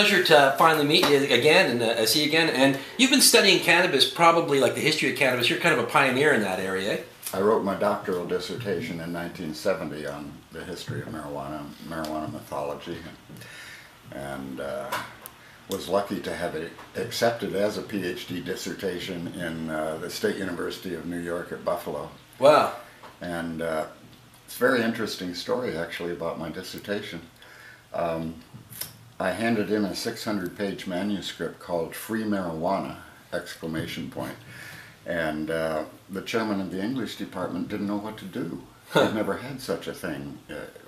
pleasure to finally meet you again and see you again. And you've been studying cannabis, probably like the history of cannabis. You're kind of a pioneer in that area, eh? I wrote my doctoral dissertation in 1970 on the history of marijuana mythology, and was lucky to have it accepted as a PhD dissertation in the State University of New York at Buffalo. Wow. And it's a very interesting story, actually, about my dissertation. I handed in a 600-page manuscript called Free Marijuana! And the chairman of the English department didn't know what to do. He'd never had such a thing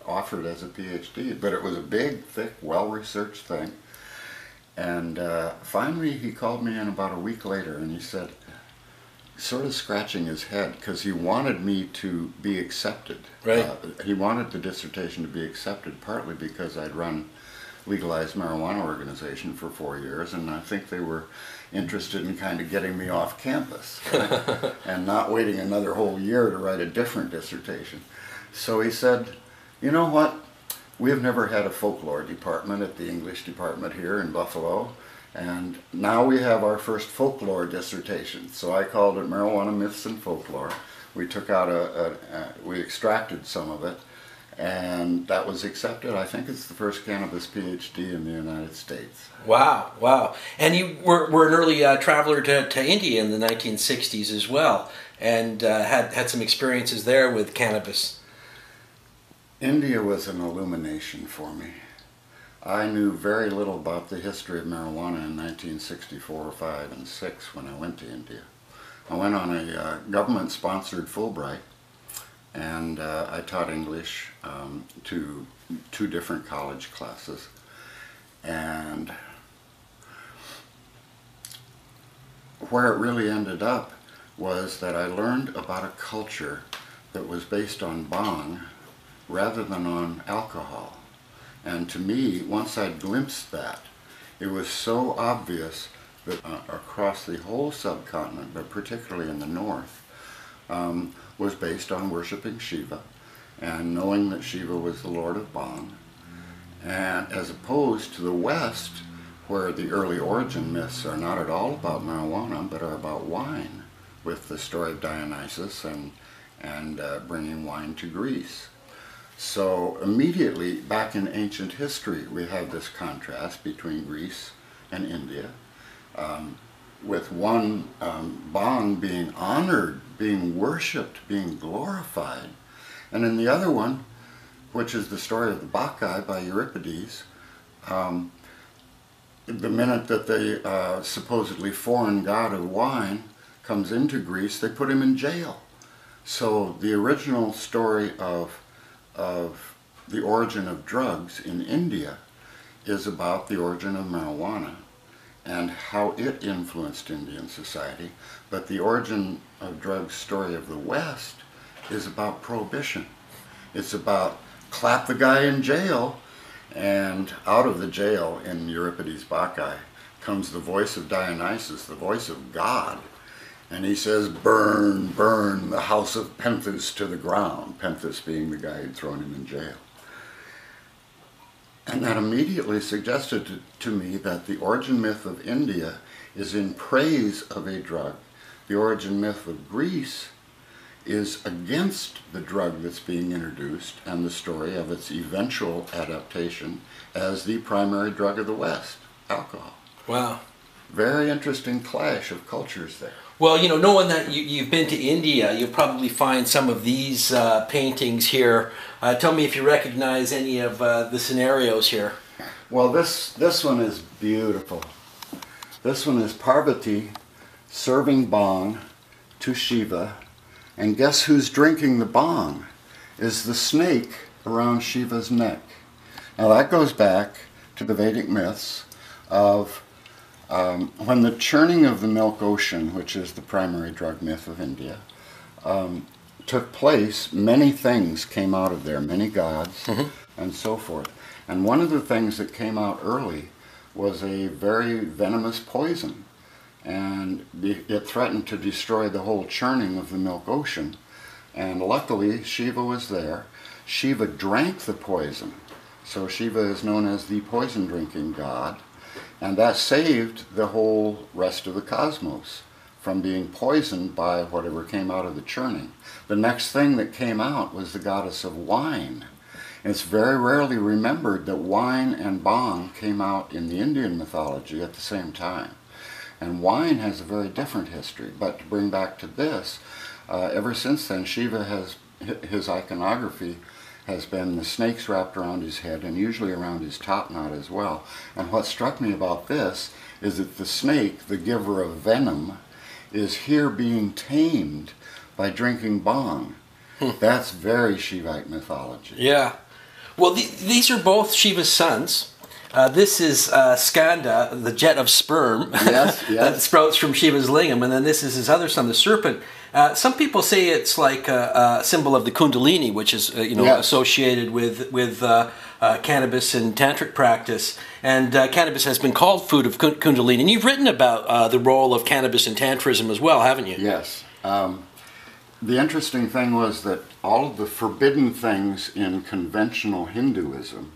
offered as a PhD, but it was a big, thick, well-researched thing. And finally he called me in about a week later, and he said, sort of scratching his head, because he wanted me to be accepted. Right. He wanted the dissertation to be accepted, partly because I'd run legalized marijuana organization for 4 years, and I think they were interested in kind of getting me off campus and not waiting another whole year to write a different dissertation. So he said, you know what, we have never had a folklore department at the English department here in Buffalo, and now we have our first folklore dissertation. So I called it Marijuana Myths and Folklore. We took out we extracted some of it, and that was accepted. I think it's the first cannabis PhD in the United States. Wow, wow. And you were an early traveler to India in the 1960s as well, and had some experiences there with cannabis. India was an illumination for me. I knew very little about the history of marijuana in 1964, 5, and 6 when I went to India. I went on a government-sponsored Fulbright, and I taught English to 2 different college classes. And where it really ended up was that I learned about a culture that was based on bhang rather than on alcohol. And to me, once I glimpsed that, it was so obvious that across the whole subcontinent, but particularly in the north, was based on worshiping Shiva and knowing that Shiva was the Lord of Bhang. And as opposed to the West, where the early origin myths are not at all about marijuana, but are about wine, with the story of Dionysus and bringing wine to Greece. So immediately, back in ancient history, we have this contrast between Greece and India, with one bhang being honored, being worshipped, being glorified, and in the other one, which is the story of the Bacchae by Euripides, the minute that the supposedly foreign god of wine comes into Greece, they put him in jail. So the original story of the origin of drugs in India is about the origin of marijuana and how it influenced Indian society, but the origin of drugs story of the West is about prohibition. It's about clap the guy in jail, and out of the jail in Euripides' Bacchae comes the voice of Dionysus, the voice of God, and he says, burn, burn the house of Pentheus to the ground, Pentheus being the guy who'd thrown him in jail. And that immediately suggested to me that the origin myth of India is in praise of a drug. The origin myth of Greece is against the drug that's being introduced and the story of its eventual adaptation as the primary drug of the West, alcohol. Wow. Very interesting clash of cultures there. Well, you know, knowing that you've been to India, you'll probably find some of these paintings here. Tell me if you recognize any of the scenarios here. Well, this one is beautiful. This one is Parvati serving bhang to Shiva, and guess who's drinking the bhang? Is the snake around Shiva's neck. Now that goes back to the Vedic myths of when the churning of the milk ocean, which is the primary drug myth of India, took place, many things came out of there, many gods, and so forth. And one of the things that came out early was a very venomous poison, and it threatened to destroy the whole churning of the milk ocean. And luckily, Shiva was there. Shiva drank the poison. So Shiva is known as the poison drinking god. And that saved the whole rest of the cosmos from being poisoned by whatever came out of the churning. The next thing that came out was the goddess of wine. It's very rarely remembered that wine and bhang came out in the Indian mythology at the same time. And wine has a very different history. But to bring back to this, ever since then, Shiva has, his iconography has been the snakes wrapped around his head and usually around his top knot as well. And what struck me about this is that the snake, the giver of venom, is here being tamed by drinking bhang. That's very Shivite mythology. Yeah. Well, these are both Shiva's sons. This is Skanda, the jet of sperm, yes, yes. that sprouts from Shiva's lingam, and then this is his other son, the serpent. Some people say it's like a symbol of the Kundalini, which is yes. associated with cannabis and tantric practice. And cannabis has been called food of Kundalini. And you've written about the role of cannabis in tantrism as well, haven't you? Yes. The interesting thing was that all of the forbidden things in conventional Hinduism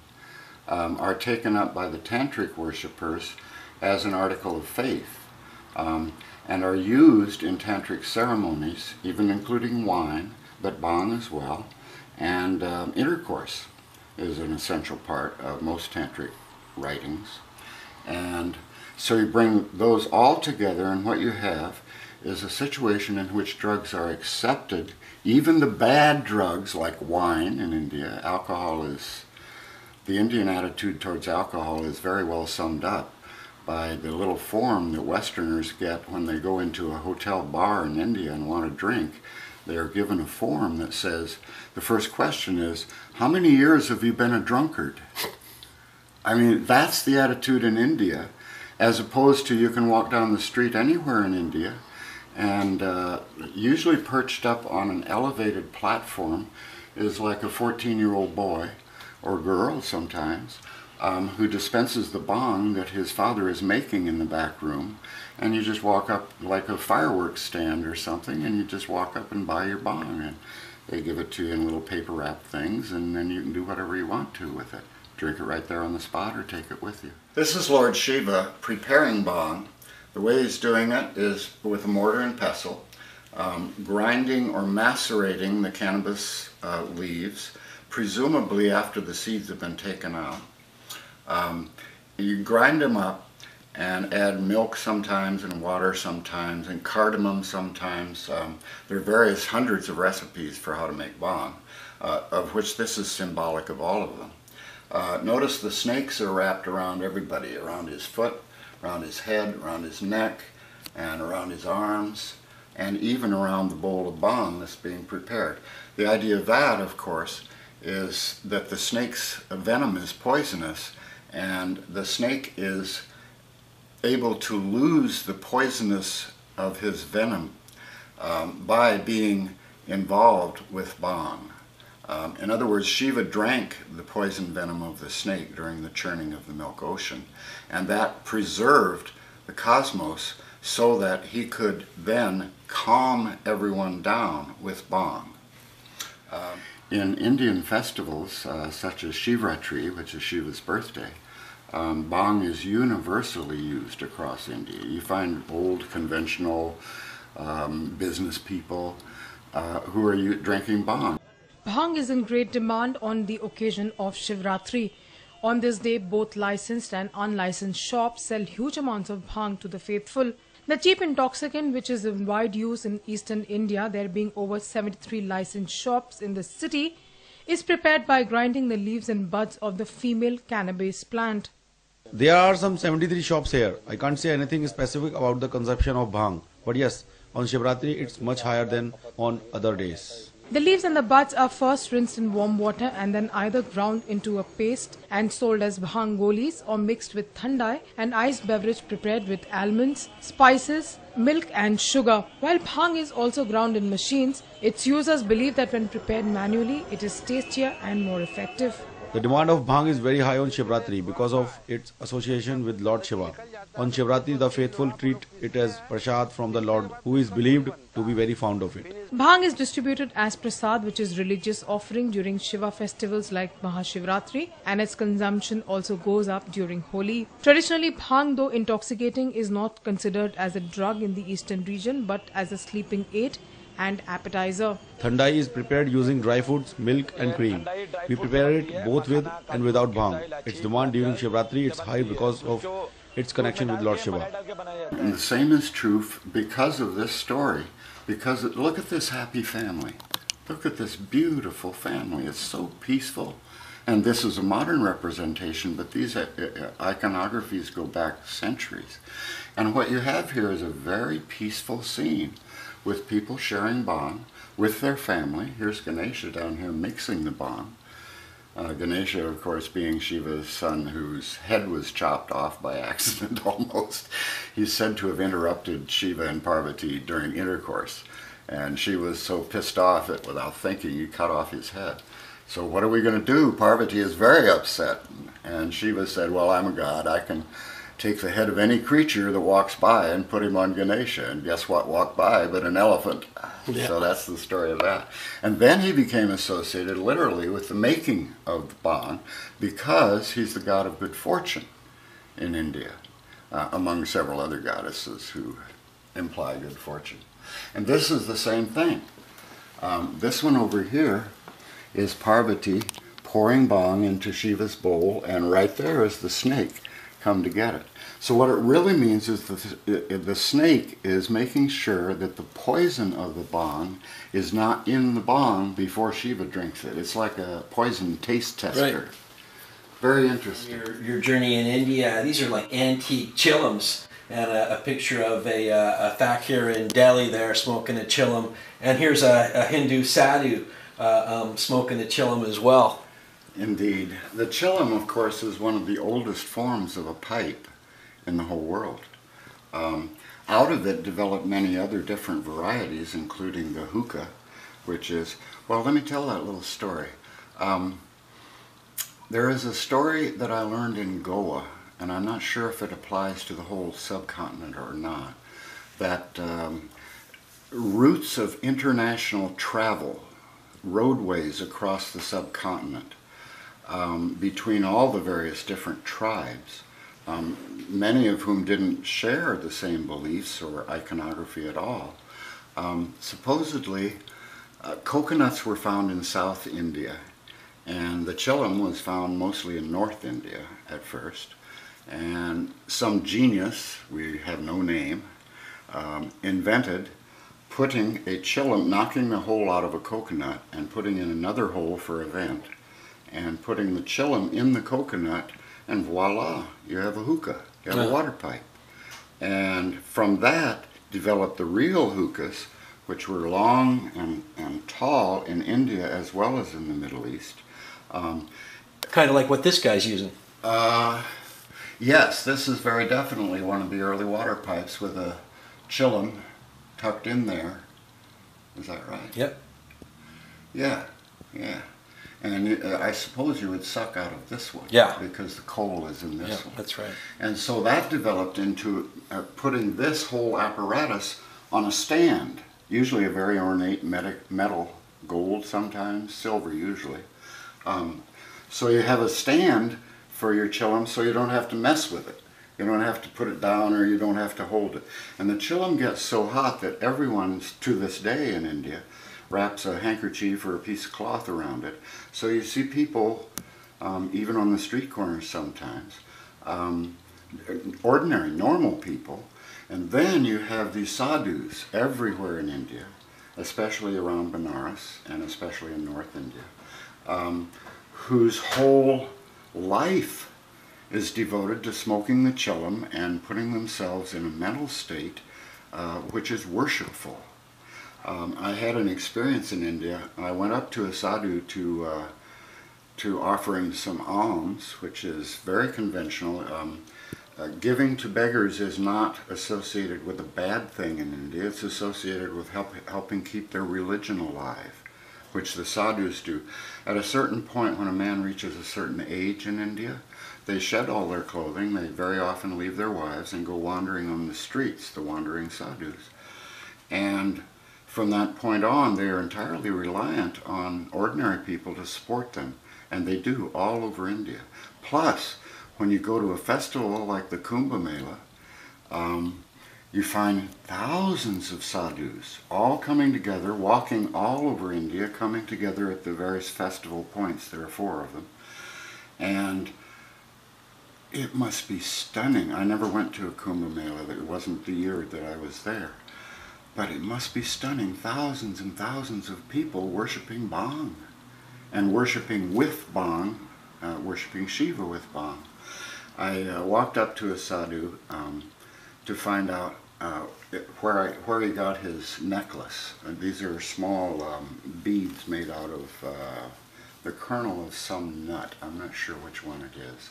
are taken up by the tantric worshippers as an article of faith, and are used in tantric ceremonies, even including wine, but bhang as well, and intercourse is an essential part of most tantric writings. And so you bring those all together, and what you have is a situation in which drugs are accepted, even the bad drugs like wine in India. Alcohol is, the Indian attitude towards alcohol is very well summed up by the little form that Westerners get when they go into a hotel bar in India and want to drink. They are given a form that says, the first question is, how many years have you been a drunkard? I mean, that's the attitude in India, as opposed to you can walk down the street anywhere in India, and usually perched up on an elevated platform is like a 14-year-old boy, or girl sometimes, who dispenses the bhang that his father is making in the back room, and you just walk up like a fireworks stand or something, and you just walk up and buy your bhang, and they give it to you in little paper wrap things, and then you can do whatever you want to with it. Drink it right there on the spot or take it with you. This is Lord Shiva preparing bhang. The way he's doing it is with a mortar and pestle, grinding or macerating the cannabis leaves, presumably after the seeds have been taken out. You grind them up and add milk sometimes and water sometimes and cardamom sometimes. There are various hundreds of recipes for how to make bhang, of which this is symbolic of all of them. Notice the snakes are wrapped around everybody, around his foot, around his head, around his neck, and around his arms, and even around the bowl of bhang that's being prepared. The idea of that, of course, is that the snake's venom is poisonous, and the snake is able to lose the poisonous of his venom by being involved with bhang. In other words, Shiva drank the poison venom of the snake during the churning of the milk ocean, and that preserved the cosmos so that he could then calm everyone down with bhang. In Indian festivals, such as Shivratri, which is Shiva's birthday, bhang is universally used across India. You find old conventional business people who are drinking bhang. Bhang is in great demand on the occasion of Shivratri. On this day, both licensed and unlicensed shops sell huge amounts of bhang to the faithful. The cheap intoxicant, which is in wide use in eastern India, there being over 73 licensed shops in the city, is prepared by grinding the leaves and buds of the female cannabis plant. There are some 73 shops here. I can't say anything specific about the consumption of bhang. But yes, on Shivratri it's much higher than on other days. The leaves and the buds are first rinsed in warm water and then either ground into a paste and sold as bhang golis or mixed with thandai, an iced beverage prepared with almonds, spices, milk and sugar. While bhang is also ground in machines, its users believe that when prepared manually, it is tastier and more effective. The demand of bhang is very high on Shivratri because of its association with Lord Shiva. On Shivratri, the faithful treat it as prasad from the Lord, who is believed to be very fond of it. Bhang is distributed as prasad, which is religious offering during Shiva festivals like Mahashivratri, and its consumption also goes up during Holi. Traditionally, bhang, though intoxicating, is not considered as a drug in the eastern region but as a sleeping aid and appetizer. Thandai is prepared using dry foods, milk and cream. We prepare it both with and without bhang. Its demand during Shivratri is high because of its connection with Lord Shiva. And the same is true because of this story. Because look at this happy family. Look at this beautiful family. It's so peaceful. And this is a modern representation, but these iconographies go back centuries. And what you have here is a very peaceful scene with people sharing bhang with their family. Here's Ganesha down here mixing the bhang. Ganesha, of course, being Shiva's son, whose head was chopped off by accident almost. He's said to have interrupted Shiva and Parvati during intercourse. And she was so pissed off that without thinking, he cut off his head. So what are we going to do? Parvati is very upset. And Shiva said, well, I'm a god. I can take the head of any creature that walks by and put him on Ganesha. And guess what walked by but an elephant? Yeah. So that's the story of that. And then he became associated literally with the making of the bhang because he's the god of good fortune in India, among several other goddesses who imply good fortune. And this is the same thing. This one over here is Parvati pouring bhang into Shiva's bowl, and right there is the snake come to get it. So what it really means is the snake is making sure that the poison of the bhang is not in the bhang before Shiva drinks it. It's like a poison taste tester. Right. Very interesting. Your journey in India, these are like antique chillums, and a picture of a fakir in Delhi there smoking a chillum, and here's a Hindu sadhu smoking a chillum as well. Indeed. The chillum, of course, is one of the oldest forms of a pipe in the whole world. Out of it developed many other different varieties, including the hookah, which is, well, let me tell that little story. There is a story that I learned in Goa, and I'm not sure if it applies to the whole subcontinent or not, that routes of international travel, roadways across the subcontinent, between all the various different tribes, many of whom didn't share the same beliefs or iconography at all. Supposedly, coconuts were found in South India, and the chillum was found mostly in North India at first. And some genius, we have no name, invented putting a chillum, knocking the hole out of a coconut and putting in another hole for a vent, and putting the chillum in the coconut, and voila, you have a hookah, you have a water pipe. And from that developed the real hookahs, which were long and tall in India as well as in the Middle East. Kind of like what this guy's using. Yes, this is very definitely one of the early water pipes with a chillum tucked in there. Is that right? Yep. Yeah, yeah. And I suppose you would suck out of this one. Yeah. Because the coal is in this one. That's right. And so that developed into putting this whole apparatus on a stand, usually a very ornate metal, gold sometimes, silver usually. So you have a stand for your chillum so you don't have to mess with it. You don't have to put it down or you don't have to hold it. And the chillum gets so hot that everyone to this day in India wraps a handkerchief or a piece of cloth around it. So you see people, even on the street corners sometimes, ordinary, normal people, and then you have these sadhus everywhere in India, especially around Benares and especially in North India, whose whole life is devoted to smoking the chillum and putting themselves in a mental state which is worshipful. I had an experience in India. I went up to a sadhu to offering some alms, which is very conventional. Giving to beggars is not associated with a bad thing in India. It's associated with helping keep their religion alive. which the sadhus do. At a certain point, when a man reaches a certain age in India, they shed all their clothing. They very often leave their wives and go wandering on the streets, the wandering sadhus. And from that point on, they are entirely reliant on ordinary people to support them. And they do all over India. Plus, when you go to a festival like the Kumbh Mela, you find thousands of sadhus all coming together, walking all over India, coming together at the various festival points. There are 4 of them. And it must be stunning. I never went to a Kumbh Mela. It wasn't the year that I was there. But it must be stunning. Thousands and thousands of people worshiping Bang. And worshiping with Bang, worshiping Shiva with Bang. I walked up to a sadhu to find out where he got his necklace. These are small beads made out of the kernel of some nut. I'm not sure which one it is,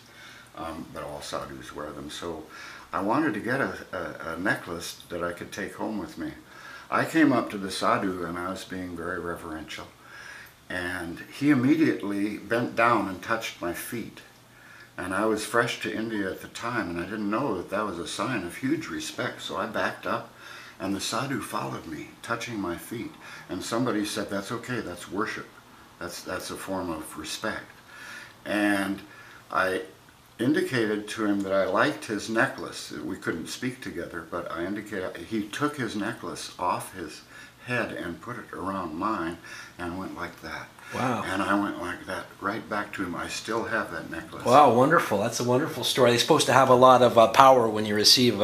but all sadhus wear them. So I wanted to get a necklace that I could take home with me. I came up to the sadhu and I was being very reverential. And he immediately bent down and touched my feet. And I was fresh to India at the time, and I didn't know that that was a sign of huge respect. So I backed up, and the sadhu followed me, touching my feet. And somebody said, "That's okay, that's worship. That's a form of respect." And I indicated to him that I liked his necklace. We couldn't speak together, but I indicated, he took his necklace off his head and put it around mine and went like that. Wow. And I went like that right back to him. I still have that necklace. Wow, wonderful. That's a wonderful story. They're supposed to have a lot of power when you receive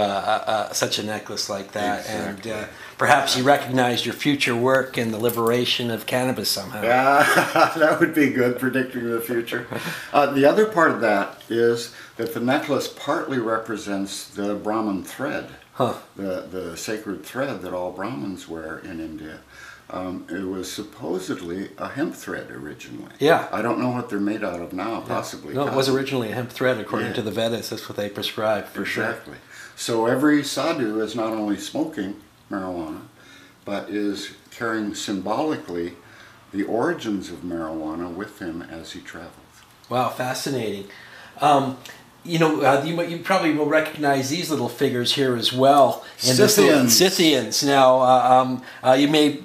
such a necklace like that. Exactly. And perhaps you recognized your future work in the liberation of cannabis somehow. Yeah, that would be good, predicting the future. The other part of that is that the necklace partly represents the Brahmin thread. Huh. The sacred thread that all Brahmins wear in India. It was supposedly a hemp thread originally. Yeah. I don't know what they're made out of now, possibly. No, it was originally a hemp thread according Yeah. to the Vedas. That's what they prescribed for sure. Exactly. So every sadhu is not only smoking marijuana, but is carrying symbolically the origins of marijuana with him as he travels. Wow, fascinating. You probably will recognize these little figures here as well. Scythians. Now, you may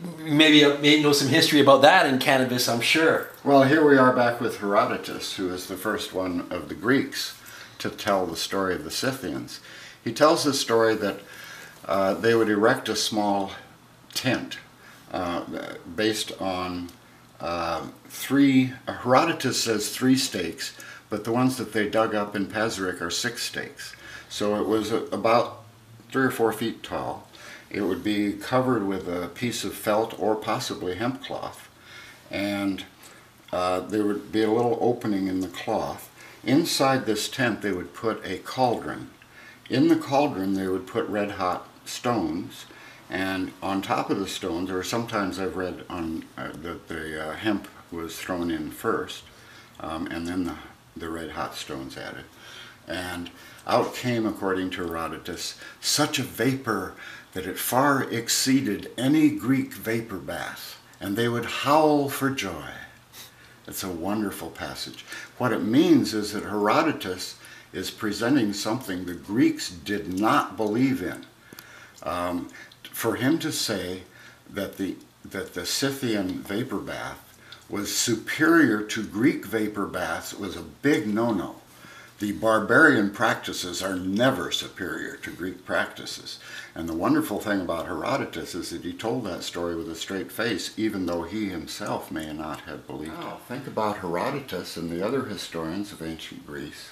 know some history about that in cannabis, I'm sure. Well, here we are back with Herodotus, who is the first one of the Greeks to tell the story of the Scythians. He tells the story that they would erect a small tent based on Herodotus says 3 stakes, but the ones that they dug up in Pazyryk are 6 stakes. So it was about 3 or 4 feet tall. It would be covered with a piece of felt or possibly hemp cloth, and there would be a little opening in the cloth. Inside this tent they would put a cauldron. In the cauldron they would put red hot stones, and on top of the stones, or sometimes I've read on that the hemp was thrown in first, and then the red hot stones added. And out came, according to Herodotus, such a vapor that it far exceeded any Greek vapor bath, and they would howl for joy. It's a wonderful passage. What it means is that Herodotus is presenting something the Greeks did not believe in. For him to say that the Scythian vapor bath was superior to Greek vapor baths was a big no-no. The barbarian practices are never superior to Greek practices. And the wonderful thing about Herodotus is that he told that story with a straight face, even though he himself may not have believed it. Think about Herodotus and the other historians of ancient Greece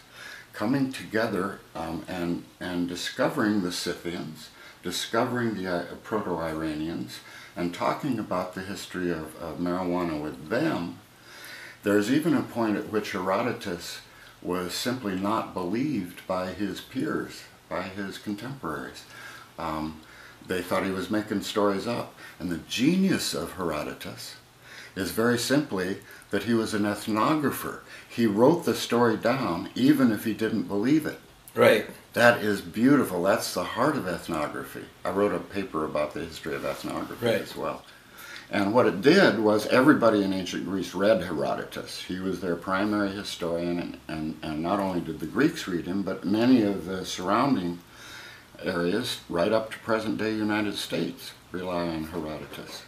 coming together and discovering the Scythians, discovering the Proto-Iranians, and talking about the history of marijuana with them. There's even a point at which Herodotus was simply not believed by his peers, by his contemporaries. They thought he was making stories up. And the genius of Herodotus is very simply that he was an ethnographer. He wrote the story down even if he didn't believe it. Right. That is beautiful. That's the heart of ethnography. I wrote a paper about the history of ethnography as well. And what it did was everybody in ancient Greece read Herodotus. He was their primary historian, and not only did the Greeks read him, but many of the surrounding areas, right up to present-day United States, rely on Herodotus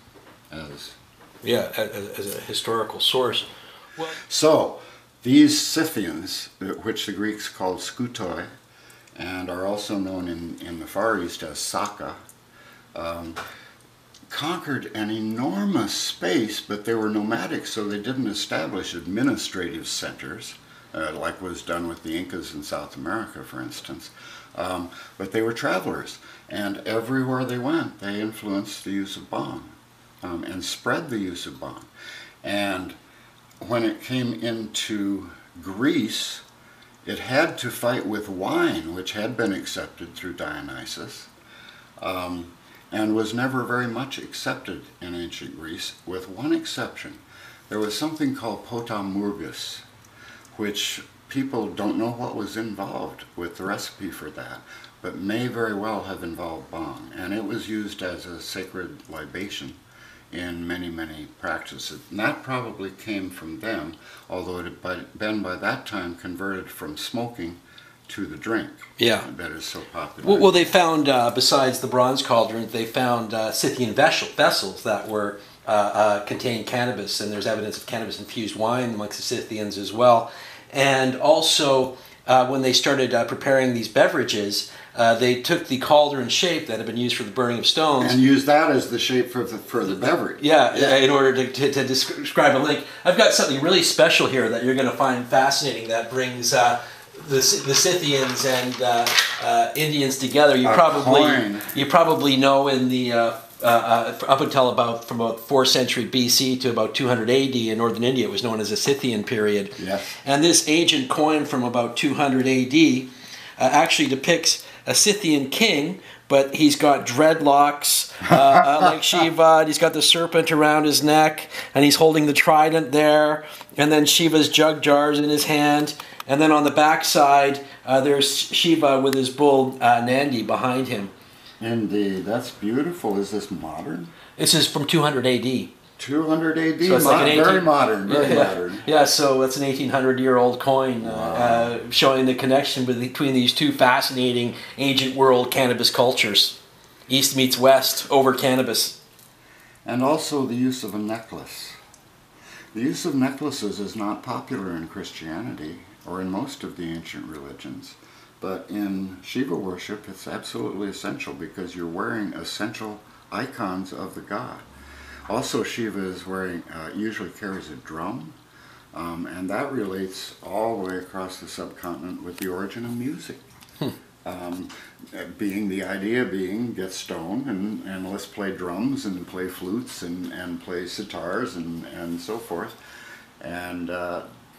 as a historical source. Well, so these Scythians, which the Greeks called Skutoi, and are also known in the Far East as Saka, conquered an enormous space, but they were nomadic, so they didn't establish administrative centers, like was done with the Incas in South America, for instance. But they were travelers, and everywhere they went, they influenced the use of bong, and spread the use of bong. And when it came into Greece, it had to fight with wine, which had been accepted through Dionysus, and was never very much accepted in ancient Greece, with one exception. There was something called potamurgus, which people don't know what was involved with the recipe for that, but may very well have involved bong. And it was used as a sacred libation in many, many practices. And that probably came from them, although it had been by that time converted from smoking to the drink that is so popular. Well, they found, besides the bronze cauldron, they found Scythian vessels that were contained cannabis, and there's evidence of cannabis-infused wine amongst the Scythians as well. And also, when they started preparing these beverages, they took the cauldron shape that had been used for the burning of stones and used that as the shape for the beverage. In order to describe a link. I've got something really special here that you're going to find fascinating that brings the Scythians and Indians together. You probably know in the up until about 4th century BC to about 200 AD in northern India, it was known as the Scythian period. Yes. And this ancient coin from about 200 AD actually depicts a Scythian king, but he's got dreadlocks like Shiva, and he's got the serpent around his neck, and he's holding the trident there, and then Shiva's jug jars in his hand, and then on the back side there's Shiva with his bull Nandi behind him. Indeed, that's beautiful. Is this modern? This is from 200 AD. 200 AD, so it's like very modern, very modern. Yeah, so that's an 1800-year-old coin showing the connection between these two fascinating ancient world cannabis cultures. East meets West over cannabis. And also the use of a necklace. The use of necklaces is not popular in Christianity or in most of the ancient religions. But in Shiva worship, it's absolutely essential because you're wearing essential icons of the god. Also, Shiva is wearing, usually carries a drum, and that relates all the way across the subcontinent with the origin of music. The idea being, get stoned and let's play drums and play flutes and play sitars and so forth. And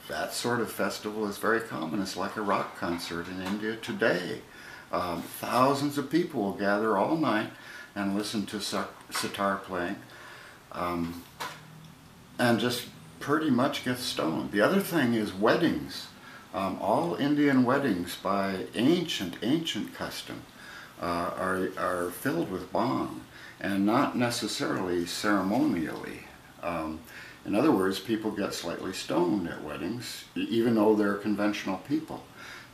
that sort of festival is very common. It's like a rock concert in India today. Thousands of people will gather all night and listen to sitar playing and just pretty much get stoned. The other thing is weddings. All Indian weddings by ancient custom are filled with bong, and not necessarily ceremonially. In other words, people get slightly stoned at weddings, even though they're conventional people.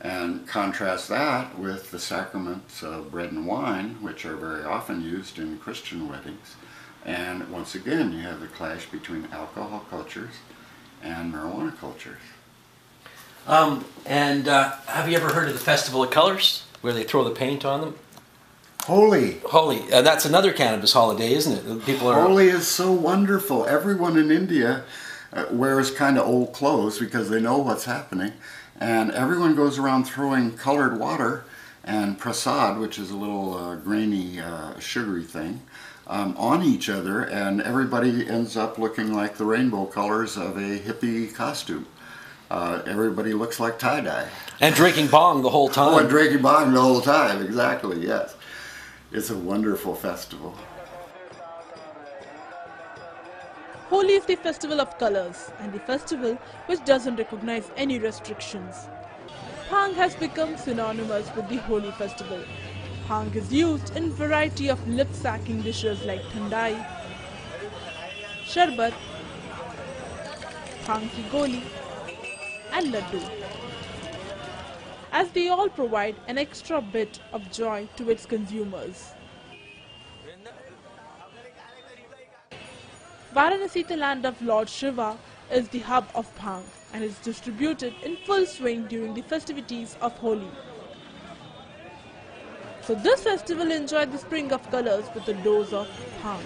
And contrast that with the sacraments of bread and wine, which are very often used in Christian weddings. And once again, you have the clash between alcohol cultures and marijuana cultures. Have you ever heard of the Festival of Colors, where they throw the paint on them? Holi. That's another cannabis holiday, isn't it? Holi is so wonderful. Everyone in India wears kind of old clothes because they know what's happening. And everyone goes around throwing colored water and prasad, which is a little grainy, sugary thing, on each other. And everybody ends up looking like the rainbow colors of a hippie costume. Everybody looks like tie-dye. And drinking bong the whole time. And drinking bong the whole time, exactly, yes. It's a wonderful festival. Holi is the festival of colors and the festival which doesn't recognize any restrictions. Bhang has become synonymous with the Holi festival. Bhang is used in variety of lip-sacking dishes like thandai, sharbat, bhang ki goli, and laddu, as they all provide an extra bit of joy to its consumers. Varanasi, the land of Lord Shiva, is the hub of bhang and is distributed in full swing during the festivities of Holi. So this festival enjoyed the spring of colors with a dose of bhang.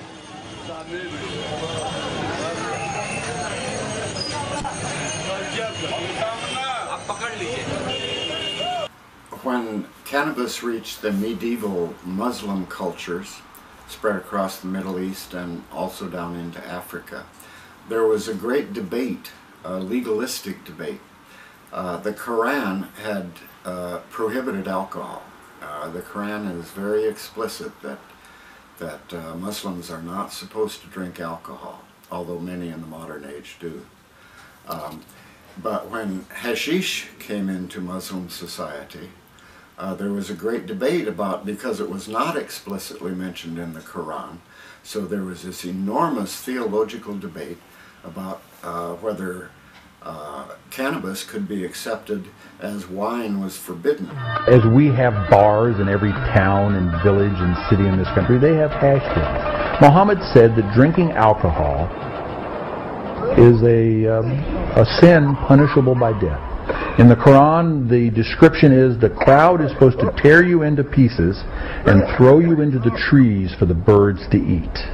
When cannabis reached the medieval Muslim cultures, spread across the Middle East and also down into Africa, there was a great debate, a legalistic debate. The Quran had prohibited alcohol. The Quran is very explicit that Muslims are not supposed to drink alcohol, although many in the modern age do. But when hashish came into Muslim society, there was a great debate about, because it was not explicitly mentioned in the Quran, so there was this enormous theological debate about whether cannabis could be accepted as wine was forbidden. As we have bars in every town and village and city in this country, they have hash dens. Muhammad said that drinking alcohol is a sin punishable by death. In the Quran, the description is the crowd is supposed to tear you into pieces and throw you into the trees for the birds to eat.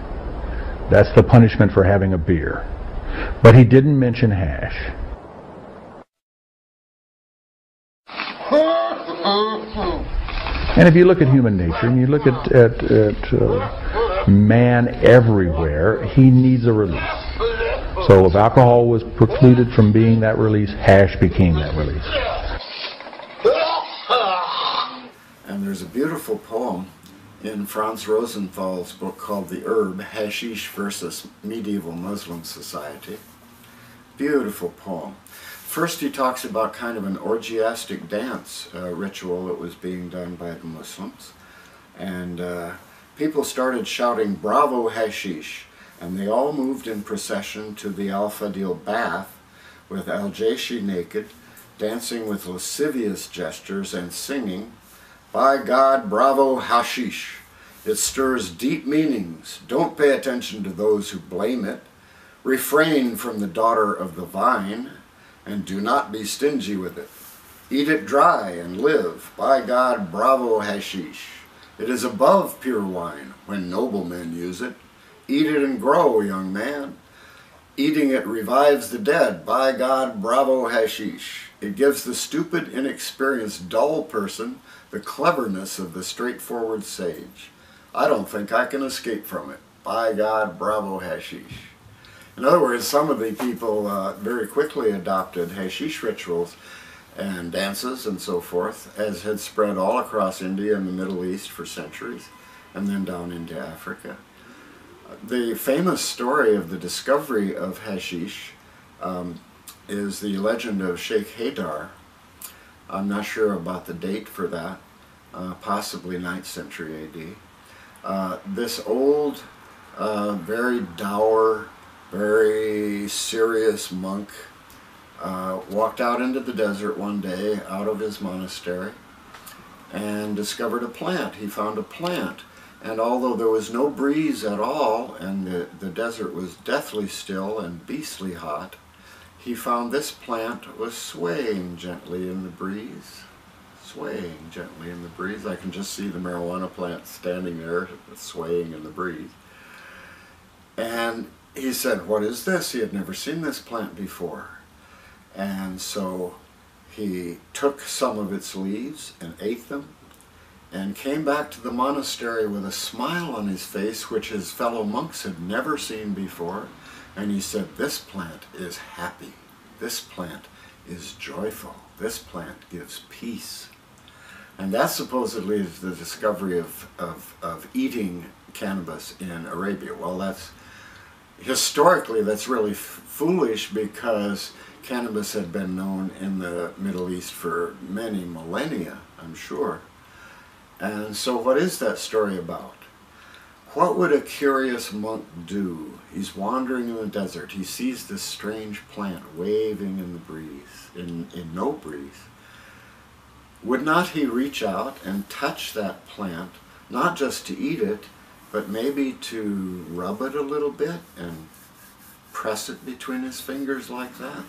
That's the punishment for having a beer. But he didn't mention hash. And if you look at human nature and you look at man everywhere, he needs a release. So if alcohol was precluded from being that release, hash became that release. And there's a beautiful poem in Franz Rosenthal's book called The Herb, Hashish versus Medieval Muslim Society. Beautiful poem. First he talks about kind of an orgiastic dance ritual that was being done by the Muslims. And people started shouting, "Bravo Hashish!" And they all moved in procession to the Al-Fadil bath with Al-Jaishi naked, dancing with lascivious gestures and singing, "By God, bravo hashish! It stirs deep meanings. Don't pay attention to those who blame it. Refrain from the daughter of the vine, and do not be stingy with it. Eat it dry and live. By God, bravo hashish! It is above pure wine when noblemen use it. Eat it and grow, young man. Eating it revives the dead. By God, bravo hashish! It gives the stupid, inexperienced, dull person the cleverness of the straightforward sage. I don't think I can escape from it. By God, bravo hashish!" In other words, some of the people very quickly adopted hashish rituals and dances and so forth, as had spread all across India and the Middle East for centuries, and then down into Africa. The famous story of the discovery of hashish is the legend of Sheikh Haydar. I'm not sure about the date for that, possibly 9th century AD. This old, very dour, very serious monk walked out into the desert one day out of his monastery and discovered a plant. He found a plant. And although there was no breeze at all, and the desert was deathly still and beastly hot, he found this plant was swaying gently in the breeze. Swaying gently in the breeze. I can just see the marijuana plant standing there, swaying in the breeze. And he said, "What is this?" He had never seen this plant before. And so he took some of its leaves and ate them, and came back to the monastery with a smile on his face which his fellow monks had never seen before. And he said, "This plant is happy. This plant is joyful. This plant gives peace." And that supposedly is the discovery of eating cannabis in Arabia. Well, that's historically that's really foolish, because cannabis had been known in the Middle East for many millennia, I'm sure. And so what is that story about? What would a curious monk do? He's wandering in the desert. He sees this strange plant waving in the breeze, in no breeze. Would not he reach out and touch that plant, not just to eat it, but maybe to rub it a little bit and press it between his fingers like that?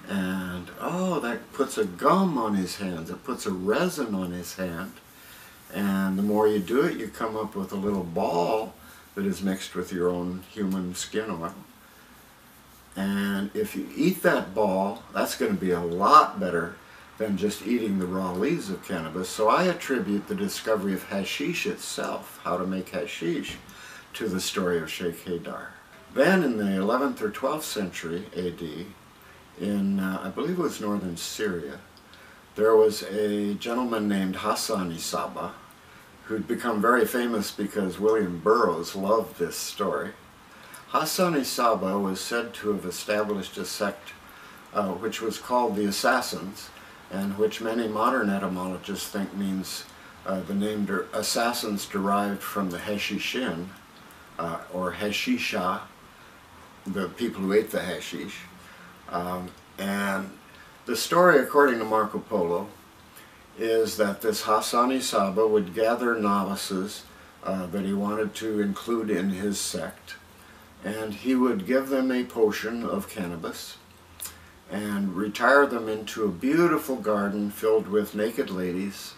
And, oh, that puts a gum on his hands. It puts a resin on his hand. And the more you do it, you come up with a little ball that is mixed with your own human skin oil. And if you eat that ball, that's going to be a lot better than just eating the raw leaves of cannabis. So I attribute the discovery of hashish itself, how to make hashish, to the story of Sheikh Haydar. Then in the 11th or 12th century AD, in, I believe it was northern Syria, there was a gentleman named Hassan Saba, who'd become very famous because William Burroughs loved this story. Hassan Saba was said to have established a sect which was called the Assassins, and which many modern etymologists think means the name assassins derived from the Hashishin, or Hashisha, the people who ate the hashish. And the story, according to Marco Polo, is that this Hassan Saba would gather novices that he wanted to include in his sect, and he would give them a potion of cannabis and retire them into a beautiful garden filled with naked ladies,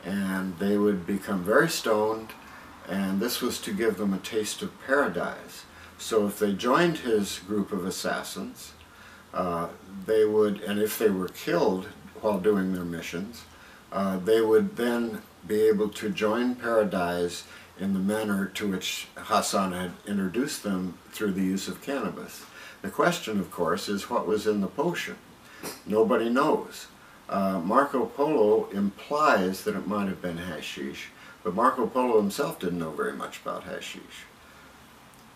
and they would become very stoned, and this was to give them a taste of paradise. So if they joined his group of assassins, they would, and if they were killed while doing their missions, they would then be able to join paradise in the manner to which Hassan had introduced them through the use of cannabis. The question, of course, is what was in the potion. Nobody knows. Marco Polo implies that it might have been hashish, but Marco Polo himself didn't know very much about hashish.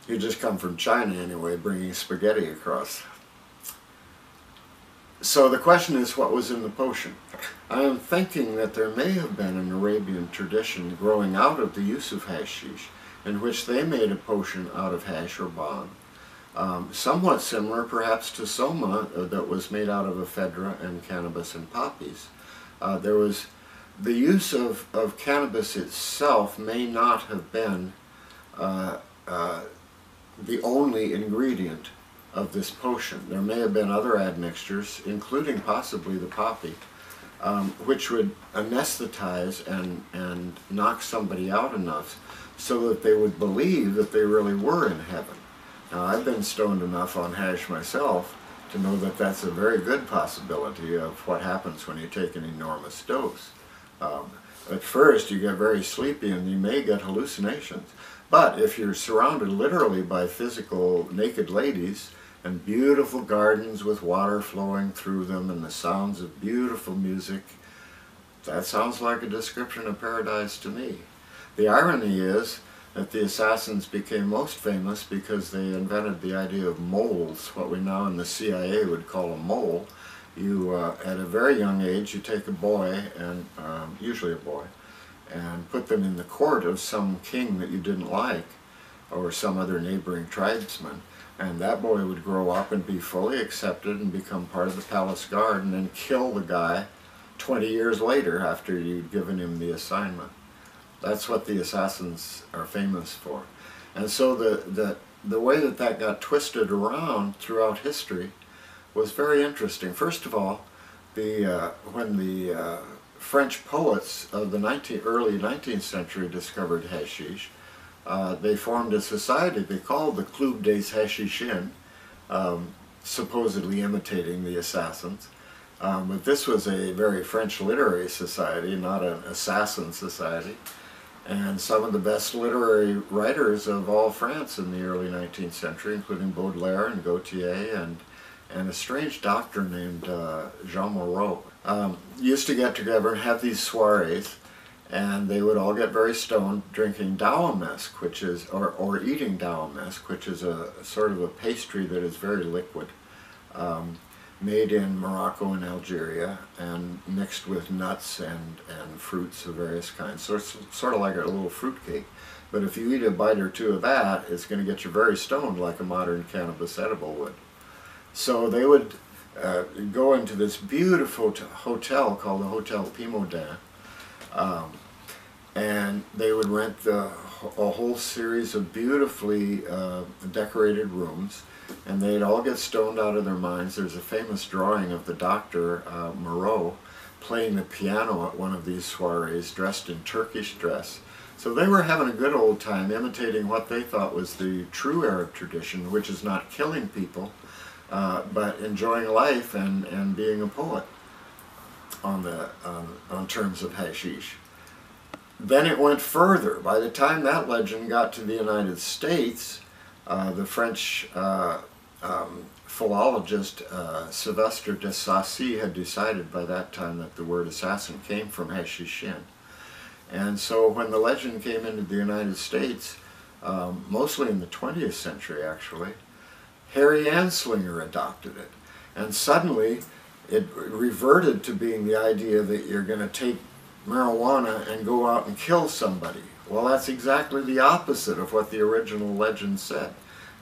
He'd just come from China anyway, bringing spaghetti across. So the question is, what was in the potion? I am thinking that there may have been an Arabian tradition growing out of the use of hashish, in which they made a potion out of hash or bhang. Somewhat similar perhaps to soma that was made out of ephedra and cannabis and poppies. There was the use of cannabis itself may not have been the only ingredient of this potion. There may have been other admixtures, including possibly the poppy, which would anesthetize and knock somebody out enough so that they would believe that they really were in heaven. Now, I've been stoned enough on hash myself to know that that's a very good possibility of what happens when you take an enormous dose. At first, you get very sleepy and you may get hallucinations. But if you're surrounded literally by physical naked ladies and beautiful gardens with water flowing through them and the sounds of beautiful music, that sounds like a description of paradise to me. The irony is that the assassins became most famous because they invented the idea of moles, what we now in the CIA would call a mole. You, at a very young age, you take a boy, and usually a boy, and put them in the court of some king that you didn't like, or some other neighboring tribesman, and that boy would grow up and be fully accepted and become part of the palace guard and then kill the guy 20 years later after you'd given him the assignment. That's what the assassins are famous for. And so the way that that got twisted around throughout history was very interesting. First of all, when the French poets of the early 19th century discovered hashish, they formed a society they called the Club des Hashishins, supposedly imitating the assassins. But this was a very French literary society, not an assassin society. And some of the best literary writers of all France in the early 19th century, including Baudelaire and Gautier and a strange doctor named Jean Moreau, used to get together and have these soirees, and they would all get very stoned drinking dawamesk, which is, or eating dawamesk, which is a sort of a pastry that is very liquid. made in Morocco and Algeria and mixed with nuts and fruits of various kinds. So it's sort of like a little fruit cake. But if you eat a bite or two of that, it's going to get you very stoned like a modern cannabis edible would. So they would go into this beautiful hotel called the Hotel Pimodan, and they would rent a whole series of beautifully decorated rooms, and they'd all get stoned out of their minds. There's a famous drawing of the doctor, Moreau, playing the piano at one of these soirees, dressed in Turkish dress. So they were having a good old time imitating what they thought was the true Arab tradition, which is not killing people, but enjoying life and being a poet on terms of hashish. Then it went further. By the time that legend got to the United States, the French philologist Sylvestre de Sacy had decided by that time that the word assassin came from hashishin. And so when the legend came into the United States, mostly in the 20th century actually, Harry Anslinger adopted it. And suddenly it reverted to being the idea that you're going to take marijuana and go out and kill somebody. Well, that's exactly the opposite of what the original legend said.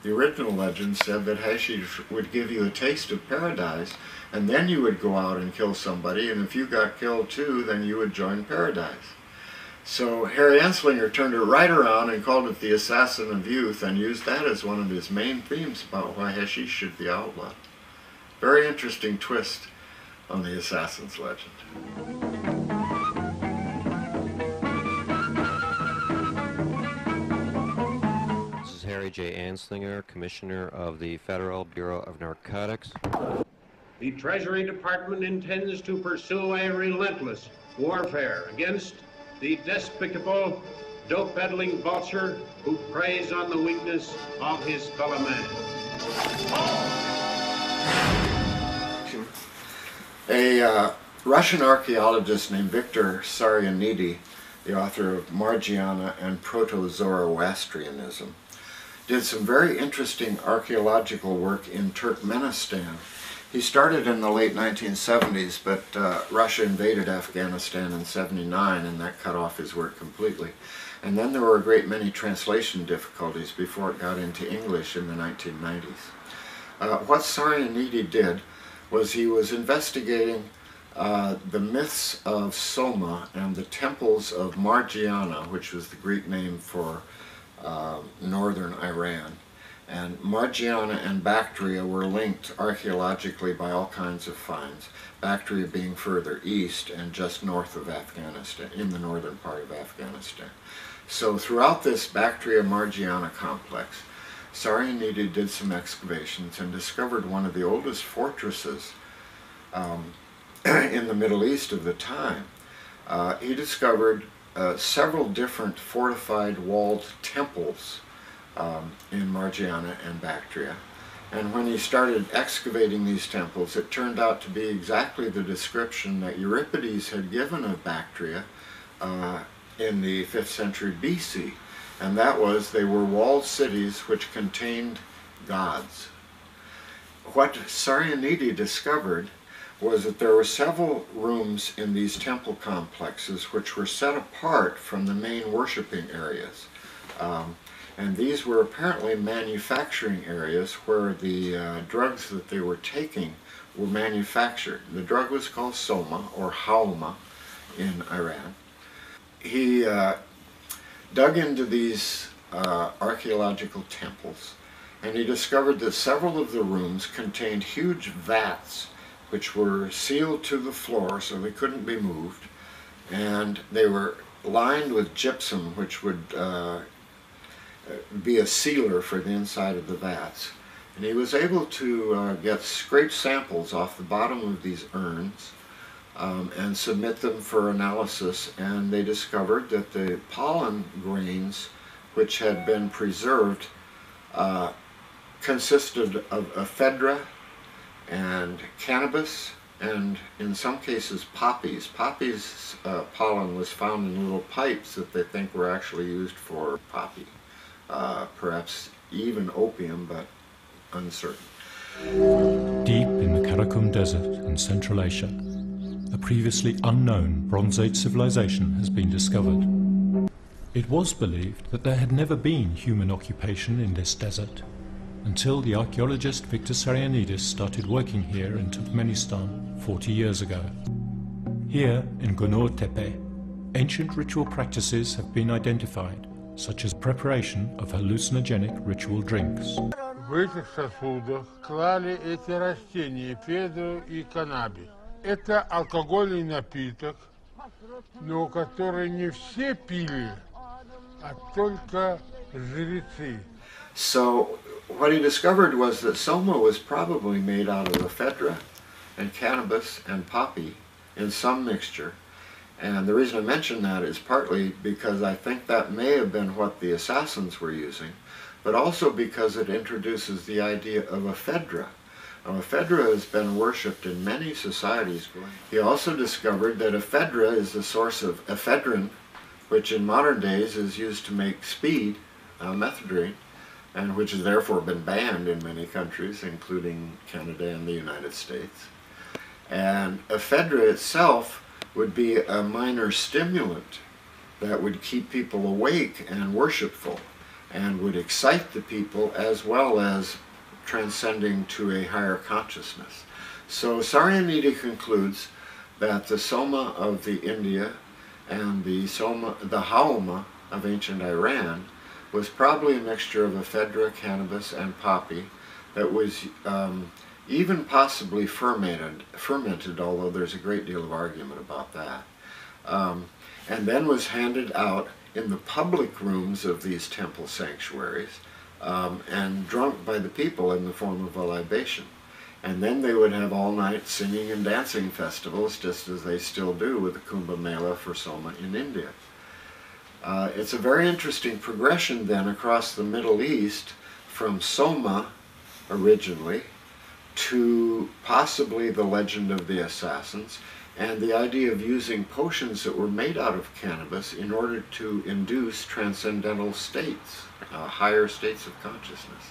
The original legend said that hashish would give you a taste of paradise, and then you would go out and kill somebody, and if you got killed too, then you would join paradise. So Harry Anslinger turned it right around and called it the assassin of youth, and used that as one of his main themes about why hashish should be outlawed. Very interesting twist on the assassin's legend. This is Harry J. Anslinger, Commissioner of the Federal Bureau of Narcotics. The Treasury Department intends to pursue a relentless warfare against the despicable, dope-peddling vulture who preys on the weakness of his fellow man. A Russian archaeologist named Victor Sarianidi, the author of Margiana and Proto-Zoroastrianism, did some very interesting archaeological work in Turkmenistan. He started in the late 1970s, but Russia invaded Afghanistan in '79, and that cut off his work completely. And then there were a great many translation difficulties before it got into English in the 1990s. What Sarianidi did was he was investigating the myths of Soma and the temples of Margiana, which was the Greek name for northern Iran. And Margiana and Bactria were linked archaeologically by all kinds of finds, Bactria being further east and just north of Afghanistan, in the northern part of Afghanistan. So throughout this Bactria-Margiana complex, Sarianidi did some excavations and discovered one of the oldest fortresses in the Middle East of the time. He discovered several different fortified walled temples in Margiana and Bactria. And when he started excavating these temples, it turned out to be exactly the description that Euripides had given of Bactria in the 5th century BC. And that was, they were walled cities which contained gods. What Sarianidi discovered was that there were several rooms in these temple complexes which were set apart from the main worshipping areas. And these were apparently manufacturing areas where the drugs that they were taking were manufactured. The drug was called Soma, or Halma, in Iran. He dug into these archaeological temples, and he discovered that several of the rooms contained huge vats which were sealed to the floor so they couldn't be moved, and they were lined with gypsum, which would be a sealer for the inside of the vats. And he was able to get scrape samples off the bottom of these urns and submit them for analysis, and they discovered that the pollen grains which had been preserved consisted of ephedra and cannabis, and in some cases poppies. Poppies pollen was found in little pipes that they think were actually used for poppy. Perhaps even opium, but uncertain. Deep in the Karakum Desert in Central Asia, a previously unknown Bronze Age civilization has been discovered. It was believed that there had never been human occupation in this desert until the archaeologist Victor Sarianidis started working here in Turkmenistan 40 years ago. Here in Gunur Tepe, ancient ritual practices have been identified, such as preparation of hallucinogenic ritual drinks. В этих сосудах клали эти растения, педу и каннабис. Это алкогольный напиток, но который не все пили, а только жрецы. So what he discovered was that soma was probably made out of ephedra and cannabis and poppy in some mixture. And the reason I mention that is partly because I think that may have been what the assassins were using, but also because it introduces the idea of ephedra. Now, ephedra has been worshipped in many societies. He also discovered that ephedra is the source of ephedrine, which in modern days is used to make speed, methadone, and which has therefore been banned in many countries, including Canada and the United States. And ephedra itself would be a minor stimulant that would keep people awake and worshipful, and would excite the people as well as transcending to a higher consciousness. So Sarianidi concludes that the soma of the India and the haoma of ancient Iran was probably a mixture of ephedra, cannabis, and poppy that was even possibly fermented, although there's a great deal of argument about that, and then was handed out in the public rooms of these temple sanctuaries and drunk by the people in the form of a libation. And then they would have all-night singing and dancing festivals, just as they still do with the Kumbh Mela for Soma in India. It's a very interesting progression then across the Middle East from Soma originally to possibly the legend of the assassins, and the idea of using potions that were made out of cannabis in order to induce transcendental states, higher states of consciousness.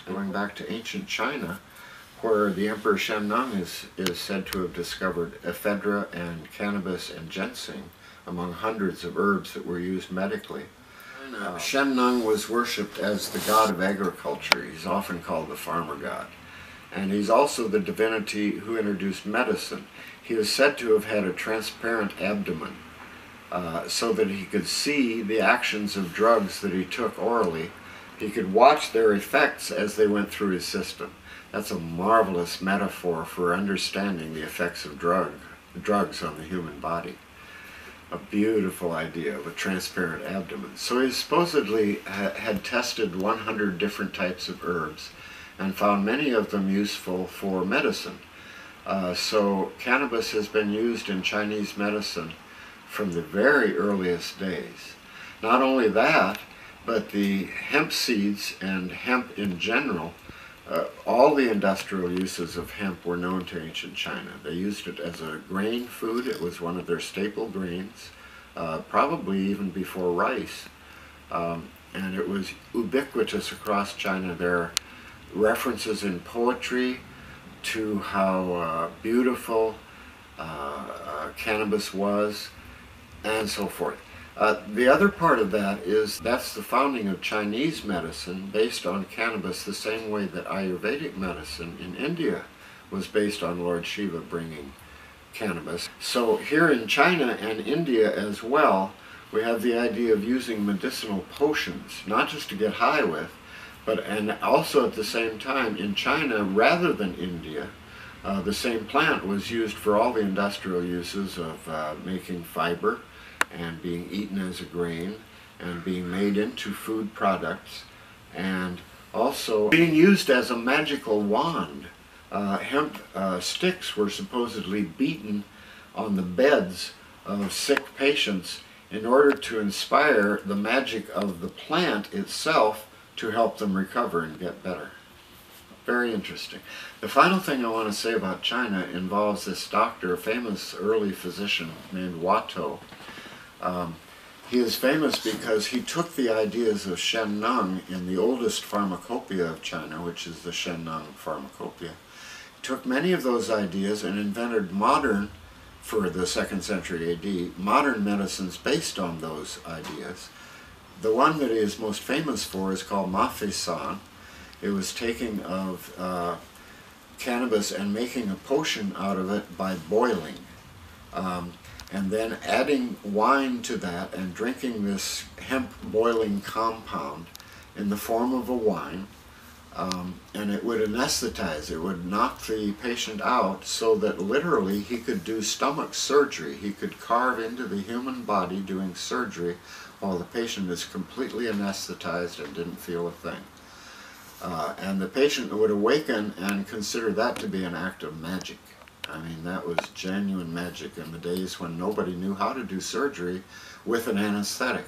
Going back to ancient China, where the Emperor Shennong is said to have discovered ephedra and cannabis and ginseng among hundreds of herbs that were used medically. Shennong was worshipped as the god of agriculture. He's often called the farmer god. And he's also the divinity who introduced medicine. He is said to have had a transparent abdomen so that he could see the actions of drugs that he took orally. He could watch their effects as they went through his system. That's a marvelous metaphor for understanding the effects of drugs on the human body. A beautiful idea of a transparent abdomen. So he supposedly had tested 100 different types of herbs and found many of them useful for medicine. So cannabis has been used in Chinese medicine from the very earliest days. Not only that, but the hemp seeds and hemp in general, all the industrial uses of hemp were known to ancient China. They used it as a grain food. It was one of their staple grains, probably even before rice. And it was ubiquitous across China. There are references in poetry to how beautiful cannabis was, and so forth. The other part of that is that's the founding of Chinese medicine based on cannabis, the same way that Ayurvedic medicine in India was based on Lord Shiva bringing cannabis. So here in China and India as well, we have the idea of using medicinal potions, not just to get high with, and also at the same time in China rather than India, the same plant was used for all the industrial uses of making fiber and being eaten as a grain and being made into food products, and also being used as a magical wand. Hemp sticks were supposedly beaten on the beds of sick patients in order to inspire the magic of the plant itself to help them recover and get better. Very interesting. The final thing I want to say about China involves this doctor, a famous early physician named Watteau. He is famous because he took the ideas of Shen Nung in the oldest pharmacopoeia of China, which is the Shen Nung pharmacopoeia. He took many of those ideas and invented modern, for the 2nd century AD, modern medicines based on those ideas. The one that he is most famous for is called Ma Fei San. It was taking of cannabis and making a potion out of it by boiling. And then adding wine to that and drinking this hemp boiling compound in the form of a wine, and it would anesthetize, it would knock the patient out so that literally he could do stomach surgery. He could carve into the human body doing surgery while the patient is completely anesthetized and didn't feel a thing. And the patient would awaken and consider that to be an act of magic. I mean, that was genuine magic in the days when nobody knew how to do surgery with an anesthetic.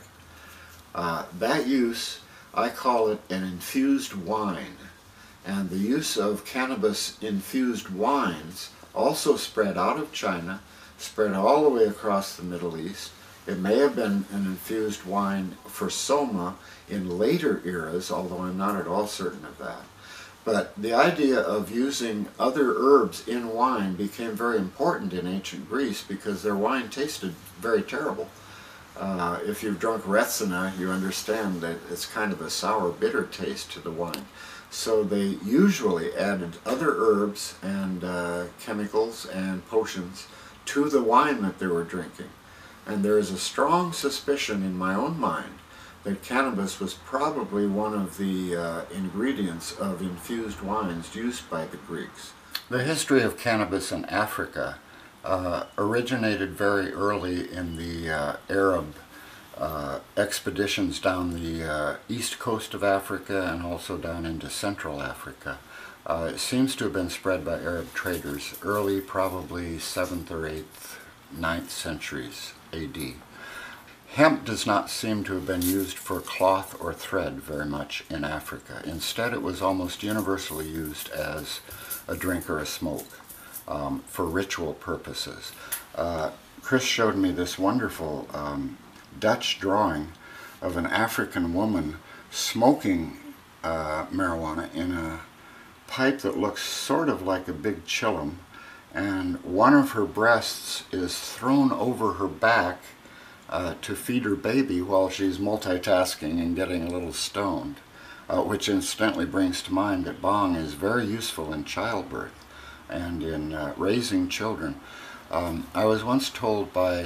That use, I call it an infused wine. And the use of cannabis-infused wines also spread out of China, spread all the way across the Middle East. It may have been an infused wine for soma in later eras, although I'm not at all certain of that. But the idea of using other herbs in wine became very important in ancient Greece because their wine tasted very terrible. If you've drunk Retsina, you understand that it's kind of a sour, bitter taste to the wine. So they usually added other herbs and chemicals and potions to the wine that they were drinking. And there is a strong suspicion in my own mind that cannabis was probably one of the ingredients of infused wines used by the Greeks. The history of cannabis in Africa originated very early in the Arab expeditions down the east coast of Africa and also down into Central Africa. It seems to have been spread by Arab traders early, probably 7th or 8th, 9th centuries AD. Hemp does not seem to have been used for cloth or thread very much in Africa. Instead, it was almost universally used as a drink or a smoke for ritual purposes. Chris showed me this wonderful Dutch drawing of an African woman smoking marijuana in a pipe that looks sort of like a big chillum, and one of her breasts is thrown over her back to feed her baby while she's multitasking and getting a little stoned, which incidentally brings to mind that bong is very useful in childbirth and in raising children. I was once told by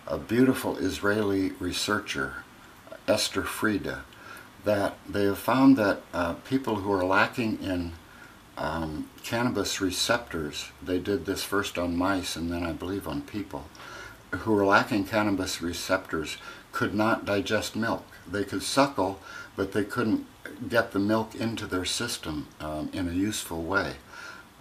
a beautiful Israeli researcher, Esther Frieda, that they have found that people who are lacking in cannabis receptors, they did this first on mice and then I believe on people, who were lacking cannabis receptors could not digest milk. They could suckle, but they couldn't get the milk into their system in a useful way.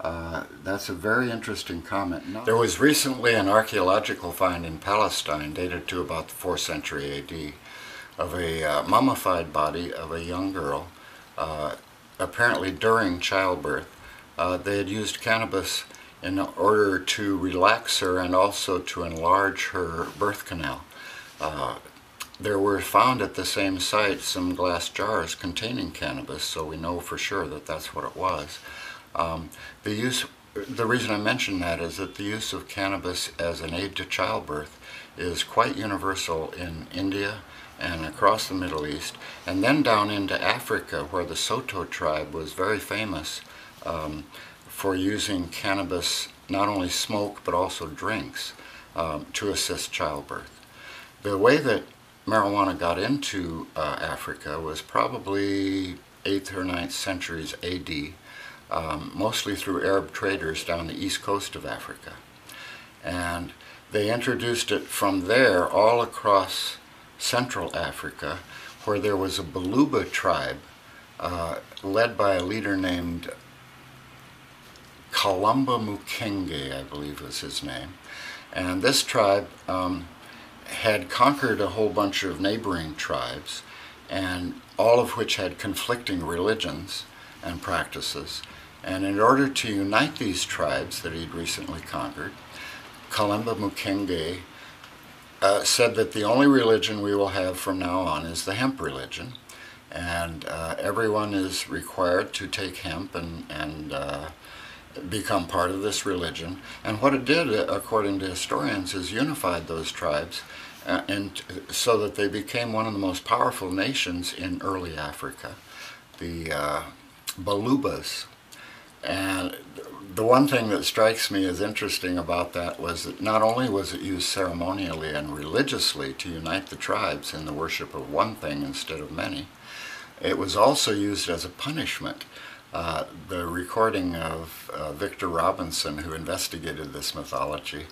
That's a very interesting comment. There was recently an archaeological find in Palestine dated to about the 4th century AD of a mummified body of a young girl, apparently during childbirth. They had used cannabis in order to relax her and also to enlarge her birth canal. There were found at the same site some glass jars containing cannabis, so we know for sure that that's what it was. The reason I mention that is that the use of cannabis as an aid to childbirth is quite universal in India and across the Middle East, and then down into Africa, where the Soto tribe was very famous for using cannabis, not only smoke but also drinks, to assist childbirth. The way that marijuana got into Africa was probably 8th or 9th centuries AD, mostly through Arab traders down the east coast of Africa. And they introduced it from there all across Central Africa, where there was a Baluba tribe led by a leader named Kalamba Mukenge, I believe was his name. And this tribe had conquered a whole bunch of neighboring tribes, and all of which had conflicting religions and practices. And in order to unite these tribes that he'd recently conquered, Kalamba Mukenge said that the only religion we will have from now on is the hemp religion, and everyone is required to take hemp and become part of this religion. And what it did, according to historians, is unified those tribes, and so that they became one of the most powerful nations in early Africa, the Balubas. And the one thing that strikes me as interesting about that was that not only was it used ceremonially and religiously to unite the tribes in the worship of one thing instead of many, it was also used as a punishment. The recording of Victor Robinson, who investigated this mythology,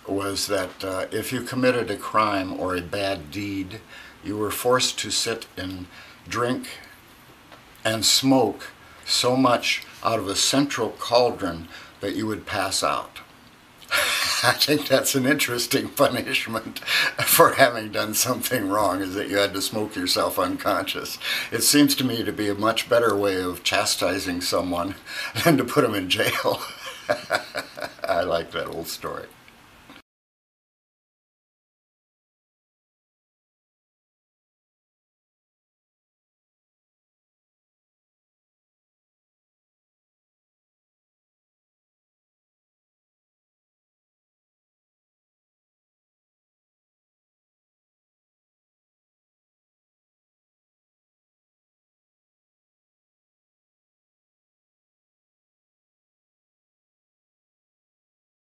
was that if you committed a crime or a bad deed, you were forced to sit and drink and smoke so much out of a central cauldron that you would pass out. I think that's an interesting punishment for having done something wrong, is that you had to smoke yourself unconscious. It seems to me to be a much better way of chastising someone than to put them in jail. I like that old story.